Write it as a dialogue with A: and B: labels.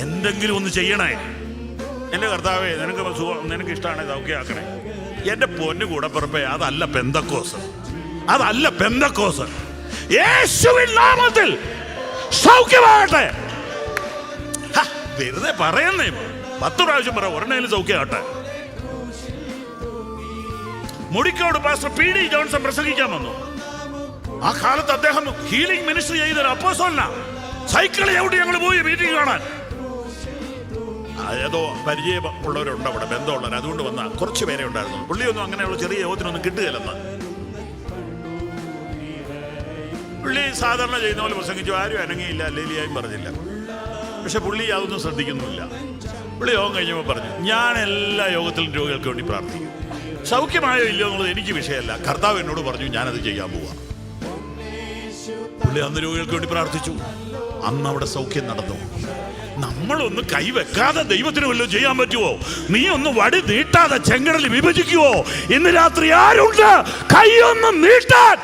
A: എന്തെങ്കിലും ഒന്ന് ചെയ്യണേ. എൻ്റെ കർത്താവേ, നിനക്ക് ഇഷ്ടമാണ് ഇതൊക്കെ ആക്കണേ. എൻ്റെ പൊന്നു കൂടപ്പിറപ്പേ, അതല്ല പെന്തക്കോസ്, അതല്ല പെന്തക്കോസ്. യേശുവിൻ നാമത്തിൽ സൗഖ്യമാകട്ടെ. വെറുതെ പറയുന്നേ, 10 പ്രാവശ്യം പറ, ഒരെണ്ണയിലും സൗഖ്യമാകട്ടെ. Mudikode pastor P D. ജോൺസൺ പ്രസംഗിക്കാൻ വന്നു. ആ കാലത്ത് അദ്ദേഹം ഹീലിംഗ് മിനിസ്ട്രി ചെയ്തൊരു അപ്പോസ്തലനാ. സൈക്കിൾ ചവിട്ടി ഞങ്ങൾ പോയി മീറ്റിംഗ് കാണാൻ. ഏതോ പരിചയമുള്ളവരുണ്ട് അവിടെ, ബന്ധമുള്ളവർ, അതുകൊണ്ട് വന്ന കുറച്ച് പേരെ ഉണ്ടായിരുന്നു. പുള്ളിയൊന്നും അങ്ങനെയുള്ള ചെറിയ യോഗത്തിനൊന്നും കിട്ടുകയില്ലെന്ന്. പുള്ളി സാധാരണ ചെയ്യുന്ന പോലെ പ്രസംഗിച്ചു. ആരും അനങ്ങിയില്ല, ലേലിയായും പറഞ്ഞില്ല. പക്ഷെ പുള്ളി അതൊന്നും ശ്രദ്ധിക്കുന്നില്ല. പുള്ളി യോഗം കഴിഞ്ഞപ്പോൾ പറഞ്ഞു, ഞാൻ എല്ലാ യോഗത്തിലും രോഗികൾക്ക് വേണ്ടി പ്രാർത്ഥിക്കും. സൗഖ്യമായോ ഇല്ലയോ എന്നുള്ളത് എനിക്ക് വിഷയമല്ല. കർത്താവ് എന്നോട് പറഞ്ഞു ഞാനത് ചെയ്യാൻ പോവാ. പുള്ളി അന്ന് രോഗികൾക്ക് വേണ്ടി പ്രാർത്ഥിച്ചു. അന്ന് അവിടെ സൗഖ്യം നടന്നു. നമ്മളൊന്ന് കൈവെക്കാതെ ദൈവത്തിന് വല്ലതും ചെയ്യാൻ പറ്റുമോ? നീ ഒന്ന് വടി നീട്ടാതെ ചെങ്കടൽ വിഭജിക്കുവോ? ഇന്ന് രാത്രി ആരുണ്ട് കൈയൊന്നും നീട്ടാൻ?